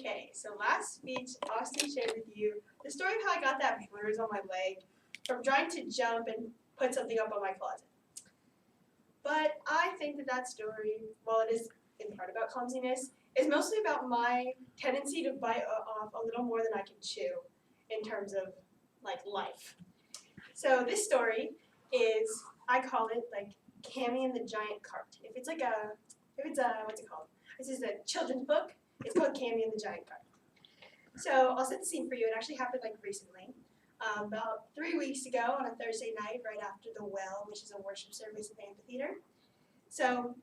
Okay, so last speech, Austin shared with you the story of how I got that bruise on my leg from trying to jump and put something up on my closet. But I think that story, while it is in part about clumsiness, is mostly about my tendency to bite off a little more than I can chew in terms of life. So this story is, I call it Cami and the Giant Cart. If it's what's it called? This is a children's book. It's called Cami and the Giant Cart. So I'll set the scene for you. It actually happened recently. About 3 weeks ago on a Thursday night, right after the well, which is a worship service at the amphitheater. So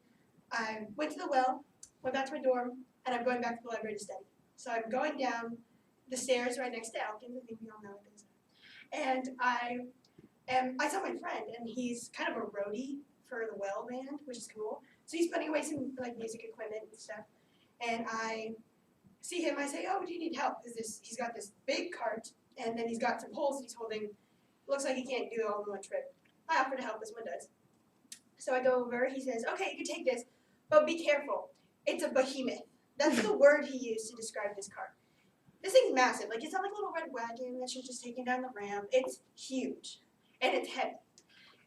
I went to the well, went back to my dorm, and I'm going back to the library to study. So I'm going down the stairs right next to Elkins. I think we all know Elkins. And I saw my friend, and he's kind of a roadie for the well band, which is cool. So he's putting away some music equipment and stuff. And I see him, I say, "Oh, do you need help?" He's got this big cart, and then he's got some poles he's holding. Looks like he can't do it all in one trip. I offer to help, this one does. So I go over, he says, "Okay, you can take this, but be careful. It's a behemoth." That's the word he used to describe this cart. This thing's massive. It's not like a little red wagon that you're just taking down the ramp. It's huge, and it's heavy.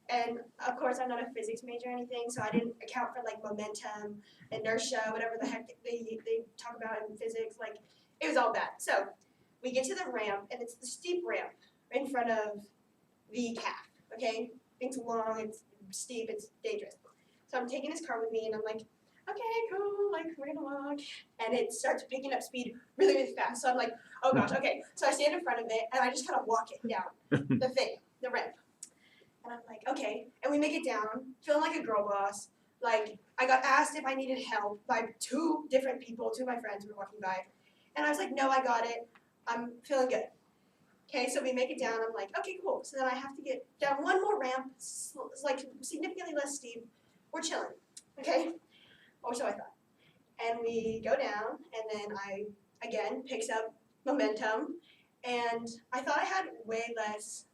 And of course, I'm not a physics major or anything, so I didn't account for momentum, inertia, whatever the heck they talk about in physics. It was all bad. So we get to the ramp, and it's the steep ramp in front of the calf. Okay, it's long, it's steep, it's dangerous. So I'm taking this car with me, and I'm like, okay, cool, we're gonna walk. And it starts picking up speed really, really fast. So I'm like, oh gosh, okay. So I stand in front of it, and I just kind of walk it down the ramp. And I'm like, okay. And we make it down, feeling like a girl boss. I got asked if I needed help by two different people, two of my friends were walking by. And I was like, no, I got it. I'm feeling good. Okay, so we make it down. I'm like, okay, cool. So then I have to get down one more ramp, significantly less steep. We're chilling, okay? Or so I thought. And we go down, and then I, again, picks up momentum. And I thought I had way less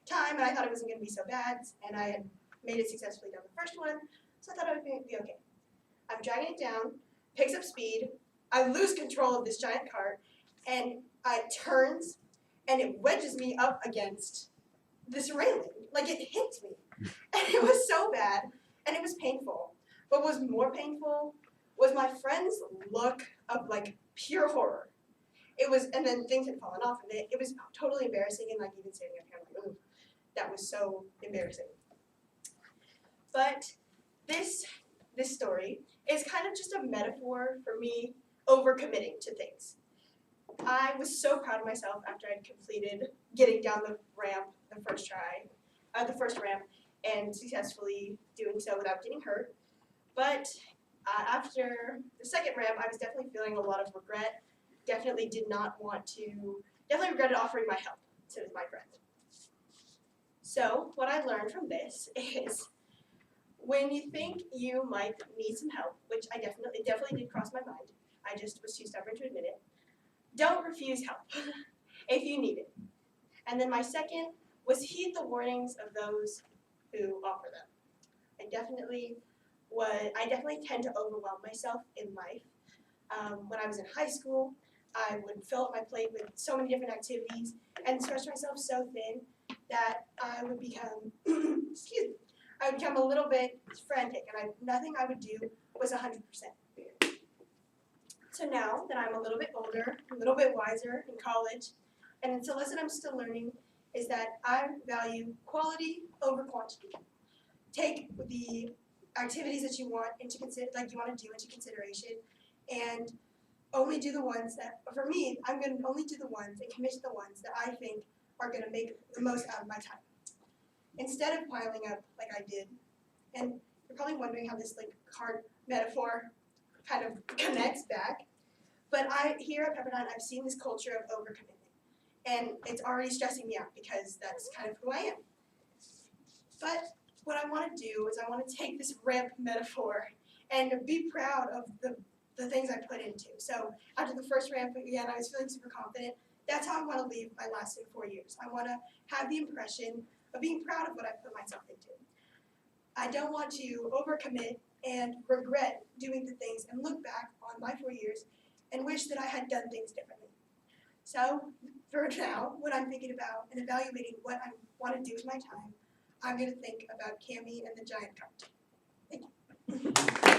time, and I thought it wasn't going to be so bad, and I had made it successfully down the first one, so I thought it would be okay. I'm dragging it down, picks up speed, I lose control of this giant cart, and it turns, and it wedges me up against this railing. It hit me, and it was so bad, and it was painful. But what was more painful was my friend's look of pure horror. It was, and then things had fallen off of it. It was totally embarrassing, and even standing up here, I'm like, ooh. That was so embarrassing. But this story is kind of just a metaphor for me overcommitting to things. I was so proud of myself after I'd completed getting down the ramp the first ramp, and successfully doing so without getting hurt. But after the second ramp, I was definitely feeling a lot of regret. Definitely regretted offering my help to my friend. So what I learned from this is when you think you might need some help, which it definitely did cross my mind, I just was too stubborn to admit it, don't refuse help if you need it. And then my second was heed the warnings of those who offer them. I definitely tend to overwhelm myself in life. When I was in high school, I would fill up my plate with so many different activities and stretch myself so thin that I would become, I would become a little bit frantic, and nothing I would do was 100%. So now that I'm a little bit older, a little bit wiser in college, and it's a lesson I'm still learning, is that I value quality over quantity. Take the activities that you want to do into consideration, and only do the ones that, for me, I'm going to only do the ones and commit to the ones that I think are going to make the most out of my time. Instead of piling up like I did, and you're probably wondering how this cart metaphor kind of connects back, but here at Pepperdine, I've seen this culture of overcommitment, and it's already stressing me out because that's kind of who I am. But what I want to do is I want to take this ramp metaphor and be proud of the things I put into. So after the first ramp, again, I was feeling super confident. That's how I want to leave my lasting 4 years. I want to have the impression of being proud of what I put myself into. I don't want to overcommit and regret doing the things and look back on my 4 years and wish that I had done things differently. So for now, when I'm thinking about and evaluating what I want to do with my time, I'm going to think about Cami and the giant cart. Thank you.